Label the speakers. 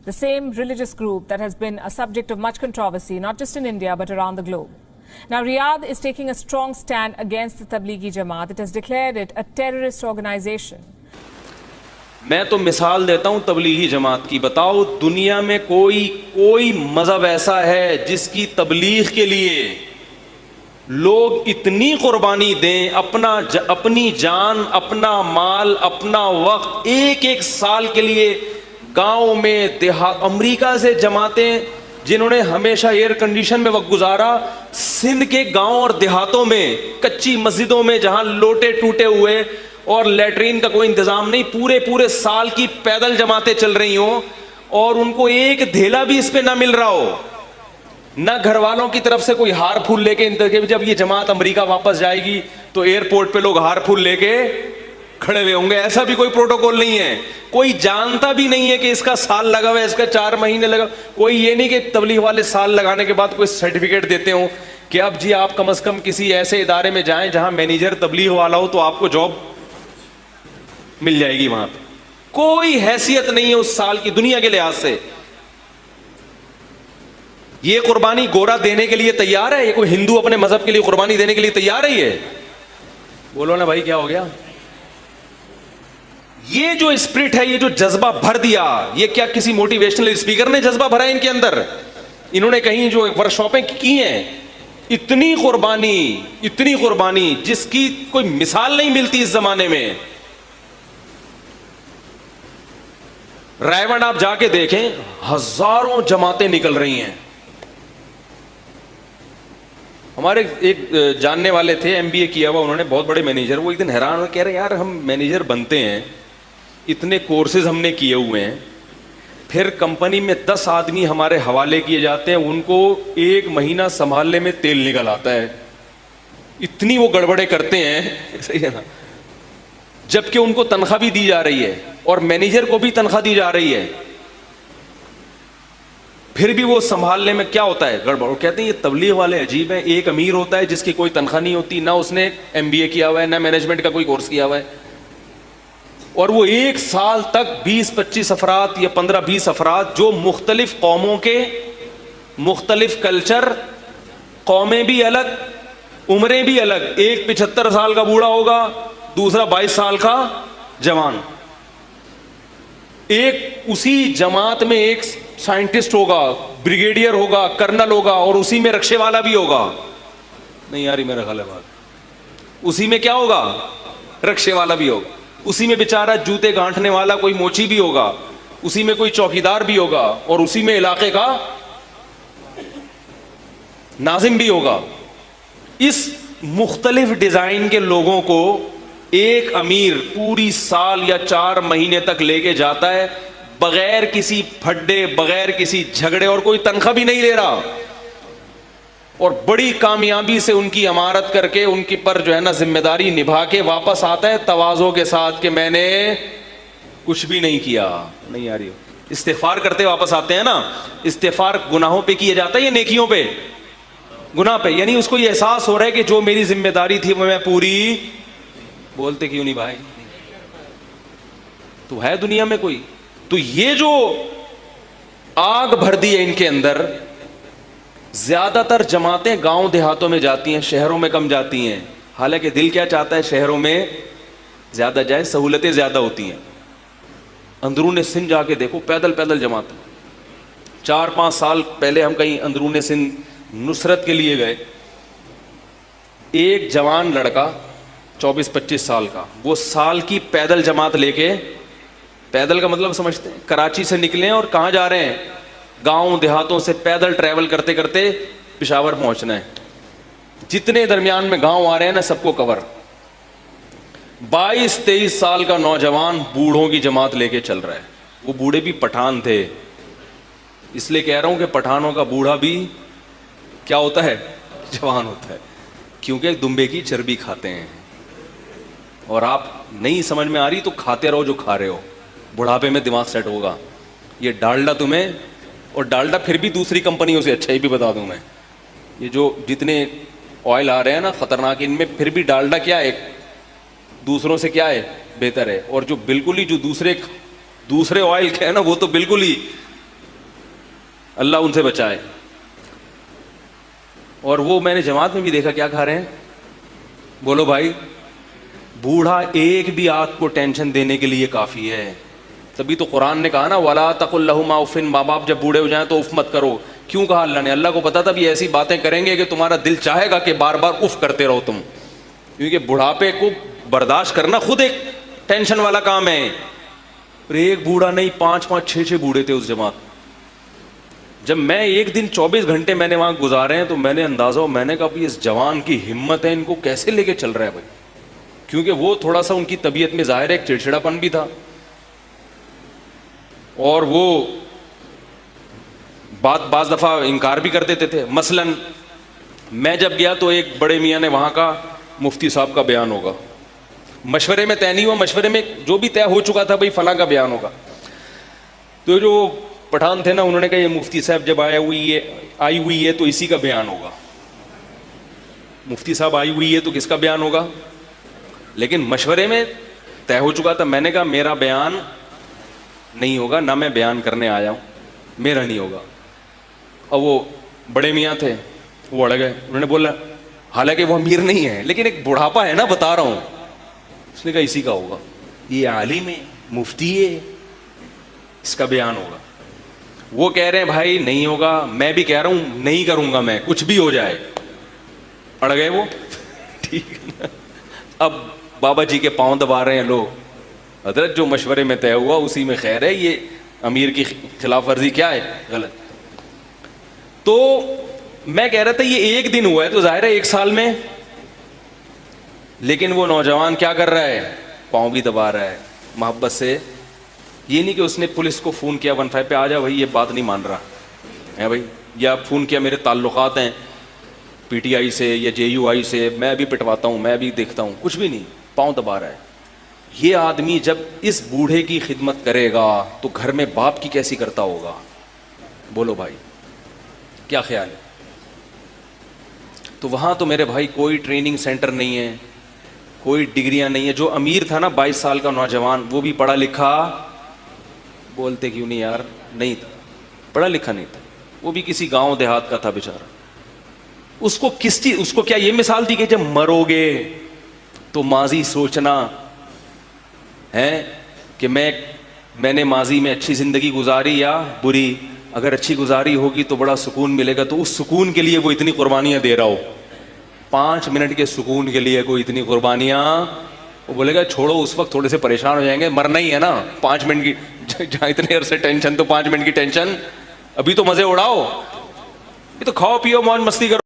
Speaker 1: the same religious group that has been a subject of much controversy, not just in India but around the globe. Now, Riyadh is taking a strong stand against the Tablighi Jamaat. It has declared it a terrorist organization.
Speaker 2: میں تو مثال دیتا ہوں تبلیغی جماعت کی. بتاؤ دنیا میں کوئی مذہب ایسا ہے جس کی تبلیغ کے لیے لوگ اتنی قربانی دیں, اپنی جان, اپنا مال, اپنا وقت, ایک سال کے لیے گاؤں میں امریکہ سے جماعتیں جنہوں نے ہمیشہ ایئر کنڈیشن میں وقت گزارا, سندھ کے گاؤں اور دیہاتوں میں کچی مسجدوں میں جہاں لوٹے ٹوٹے ہوئے اور لیٹرین کا کوئی انتظام نہیں, پورے سال کی پیدل جماعتیں چل رہی ہوں اور ان کو ایک دھیلا بھی اس پہ نہ مل رہا ہو, نہ گھر والوں کی طرف سے کوئی ہار پھول لے کے, جب یہ جماعت امریکہ واپس جائے گی تو ایئرپورٹ پہ لوگ ہار پھول لے کے کھڑے ہوئے ہوں گے. ایسا بھی کوئی پروٹوکول نہیں ہے. کوئی جانتا بھی نہیں ہے کہ اس کا سال لگا ہوا ہے, اس کا 4 مہینے لگا. کوئی یہ نہیں کہ تبلیغ والے سال لگانے کے بعد کوئی سرٹیفکیٹ دیتے ہوں کہ اب جی آپ کم از کم کسی ایسے ادارے میں جائیں جہاں مینیجر تبلیغ والا ہو تو آپ کو جاب مل جائے گی وہاں پہ. کوئی حیثیت نہیں ہے اس سال کی دنیا کے لحاظ سے. یہ قربانی گورا دینے کے لیے تیار ہے؟ یہ کوئی ہندو اپنے مذہب کے لیے قربانی دینے کے لیے تیار ہے؟ یہ بولو نا بھائی, کیا ہو گیا؟ یہ جو اسپرٹ ہے, یہ جو جذبہ بھر دیا, یہ کیا کسی موٹیویشنل اسپیکر نے جذبہ بھرا ہے ان کے اندر؟ انہوں نے کہیں جو ورکشاپیں کی ہیں, اتنی قربانی جس کی کوئی مثال نہیں ملتی اس زمانے میں. رائے آپ جا کے دیکھیں, ہزاروں جماعتیں نکل رہی ہیں. ہمارے ایک جاننے والے تھے, MBA کیا ہوا انہوں نے, بہت بڑے مینیجر. وہ ایک دن حیران ہو, کہہ رہے یار ہم مینیجر بنتے ہیں, اتنے کورسز ہم نے کیے ہوئے ہیں, پھر کمپنی میں 10 آدمی ہمارے حوالے کیے جاتے ہیں, ان کو 1 مہینہ سنبھالنے میں تیل نکل آتا ہے, اتنی وہ گڑبڑے کرتے ہیں, صحیح ہے نا, جبکہ ان کو تنخواہ بھی دی جا رہی ہے اور مینیجر کو بھی تنخواہ دی جا رہی ہے, پھر بھی وہ سنبھالنے میں کیا ہوتا ہے گڑبڑ. اور کہتے ہیں یہ تبلیغ والے عجیب ہیں. ایک امیر ہوتا ہے جس کی کوئی تنخواہ نہیں ہوتی, نہ اس نے MBA کیا ہوا ہے, نہ مینجمنٹ کا کوئی کورس کیا ہوا ہے, اور وہ 1 سال تک 20-25 افراد یا 15-20 افراد جو مختلف قوموں کے, مختلف کلچر, قومیں بھی الگ, عمریں بھی الگ. ایک 75 سال کا بوڑھا ہوگا, دوسرا 22 سال کا جوان. ایک اسی جماعت میں ایک سائنٹسٹ ہوگا, بریگیڈیئر ہوگا, کرنل ہوگا, اور اسی میں رکشے والا بھی ہوگا. نہیں یاری میرا خیال ہے بات, اسی میں کیا ہوگا؟ رکشے والا بھی ہوگا. اسی میں بیچارہ جوتے گانٹھنے والا کوئی موچی بھی ہوگا, اسی میں کوئی چوکیدار بھی ہوگا, اور اسی میں علاقے کا ناظم بھی ہوگا. اس مختلف ڈیزائن کے لوگوں کو ایک امیر پوری سال یا 4 مہینے تک لے کے جاتا ہے, بغیر کسی پھڈے, بغیر کسی جھگڑے, اور کوئی تنخواہ بھی نہیں لے رہا, اور بڑی کامیابی سے ان کی امارت کر کے ان کی پر جو ہے نا ذمہ داری نبھا کے واپس آتا ہے تواضع کے ساتھ کہ میں نے کچھ بھی نہیں کیا. نہیں آ رہی ہو, استغفار کرتے واپس آتے ہیں نا. استغفار گناہوں پہ کیا جاتا ہے یا نیکیوں پہ؟ گناہ پہ. یعنی اس کو یہ احساس ہو رہا ہے کہ جو میری ذمہ داری تھی وہ میں پوری, بولتے کیوں نہیں بھائی, تو ہے دنیا میں کوئی. تو یہ جو آگ بھر دی ہے ان کے اندر, زیادہ تر جماعتیں گاؤں دیہاتوں میں جاتی ہیں, شہروں میں کم جاتی ہیں. حالانکہ دل کیا چاہتا ہے شہروں میں زیادہ جائے, سہولتیں زیادہ ہوتی ہیں. اندرون سندھ جا کے دیکھو, پیدل جماعت. 4-5 سال پہلے ہم کہیں اندرون سندھ نصرت کے لیے گئے, ایک جوان لڑکا 24-25 سال کا, وہ سال کی پیدل جماعت لے کے, پیدل کا مطلب سمجھتے ہیں, کراچی سے نکلے اور کہاں جا رہے ہیں؟ گاؤں دیہاتوں سے پیدل ٹریول کرتے کرتے پشاور پہنچنا ہے. جتنے درمیان میں گاؤں آ رہے ہیں نا سب کو کور. 22-23 سال کا نوجوان بوڑھوں کی جماعت لے کے چل رہا ہے. وہ بوڑھے بھی پٹھان تھے, اس لیے کہہ رہا ہوں کہ پٹھانوں کا بوڑھا بھی کیا ہوتا ہے؟ جوان ہوتا ہے, کیونکہ دمبے کی چربی کھاتے ہیں. اور آپ نہیں سمجھ میں آ رہی تو کھاتے رہو جو کھا رہے ہو, بڑھاپے میں دماغ سیٹ ہوگا. یہ ڈالڈا تمہیں, اور ڈالڈا پھر بھی دوسری کمپنیوں سے اچھا, ہی بھی بتا دوں میں, یہ جو جتنے آئل آ رہے ہیں نا خطرناک, ان میں پھر بھی ڈالڈا کیا ہے, دوسروں سے کیا ہے, بہتر ہے. اور جو بالکل ہی جو دوسرے آئل کے ہیں نا وہ تو بالکل ہی اللہ ان سے بچائے. اور وہ میں نے جماعت میں بھی دیکھا کیا کھا رہے ہیں. بولو بھائی, بوڑھا ایک بھی آنکھ کو ٹینشن دینے کے لیے کافی ہے. تبھی تو قرآن نے کہا نا وَلَا تَقُلْ لَهُمَا اُفٍّ, ماں باپ جب بوڑھے ہو جائیں تو اف مت کرو. کیوں کہا اللہ نے؟ اللہ کو پتا تھا بھی ایسی باتیں کریں گے کہ تمہارا دل چاہے گا کہ بار بار اف کرتے رہو تم, کیونکہ بڑھاپے کو برداشت کرنا خود ایک ٹینشن والا کام ہے. اور ایک بوڑھا نہیں, 5 6 بوڑھے تھے اس جماعت. جب میں ایک دن 24 گھنٹے میں نے وہاں گزارے ہیں تو میں نے اندازہ ہو, میں نے کہا بھی اس جوان کی ہمت ہے, ان کو کیسے لے کے چل رہا ہے بھائی. کیونکہ وہ تھوڑا سا ان کی طبیعت میں ظاہر ہے ایک چڑچڑا پن بھی تھا, اور وہ بعض دفعہ انکار بھی کر دیتے تھے. مثلا میں جب گیا تو ایک بڑے میاں نے وہاں کا مفتی صاحب کا بیان ہوگا, مشورے میں طے نہیں ہوا, مشورے میں جو بھی طے ہو چکا تھا بھائی فلاں کا بیان ہوگا. تو جو پٹھان تھے نا, انہوں نے کہا یہ مفتی صاحب جب آئی ہوئی ہے تو اسی کا بیان ہوگا. مفتی صاحب آئی ہوئی ہے تو کس کا بیان ہوگا؟ لیکن مشورے میں طے ہو چکا تھا. میں نے کہا میرا بیان نہیں ہوگا, نہ میں بیان کرنے آیا ہوں, میرا نہیں ہوگا. اور وہ بڑے میاں تھے, وہ اڑ گئے. انہوں نے بولا حالانکہ وہ امیر نہیں ہے لیکن ایک بڑھاپا ہے نا, بتا رہا ہوں. اس نے کہا اسی کا ہوگا, یہ عالم ہے, مفتی ہے, اس کا بیان ہوگا. وہ کہہ رہے ہیں بھائی نہیں ہوگا, میں بھی کہہ رہا ہوں نہیں کروں گا میں, کچھ بھی ہو جائے. اڑ گئے وہ. ٹھیک ہے نا. اب بابا جی کے پاؤں دبا رہے ہیں لوگ. حضرت جو مشورے میں طے ہوا اسی میں خیر ہے, یہ امیر کی خلاف ورزی کیا ہے, غلط. تو میں کہہ رہا تھا یہ ایک دن ہوا ہے تو ظاہر ہے 1 سال میں, لیکن وہ نوجوان کیا کر رہا ہے, پاؤں بھی دبا رہا ہے محبت سے. یہ نہیں کہ اس نے پولیس کو فون کیا 15 پہ, آ جا بھائی یہ بات نہیں مان رہا ہے بھائی, یا فون کیا میرے تعلقات ہیں پی ٹی آئی سے یا جے یو آئی سے, میں ابھی پٹواتا ہوں, میں ابھی دیکھتا ہوں, کچھ بھی نہیں, پاؤں دبا رہا ہے. یہ آدمی جب اس بوڑھے کی خدمت کرے گا تو گھر میں باپ کی کیسی کرتا ہوگا. بولو بھائی کیا خیال ہے. تو وہاں تو میرے بھائی کوئی ٹریننگ سینٹر نہیں ہے, کوئی ڈگریاں نہیں ہے. جو امیر تھا نا 22 سال کا نوجوان, وہ بھی پڑھا لکھا, بولتے کیوں نہیں یار, نہیں تھا, پڑھا لکھا نہیں تھا, وہ بھی کسی گاؤں دیہات کا تھا بیچارہ. اس کو کس چیز, اس کو کیا یہ مثال دی کہ جب مرو گے تو ماضی سوچنا ہے کہ میں نے ماضی میں اچھی زندگی گزاری یا بری. اگر اچھی گزاری ہوگی تو بڑا سکون ملے گا, تو اس سکون کے لیے وہ اتنی قربانیاں دے رہا ہو. 5 منٹ کے سکون کے لیے کوئی اتنی قربانیاں, وہ بولے گا چھوڑو, اس وقت تھوڑے سے پریشان ہو جائیں گے, مرنا ہی ہے نا 5 منٹ کی, جہاں اتنے عرصے ٹینشن تو 5 منٹ کی ٹینشن, ابھی تو مزے اڑاؤ, یہ تو کھاؤ پیو موج مستی کرو.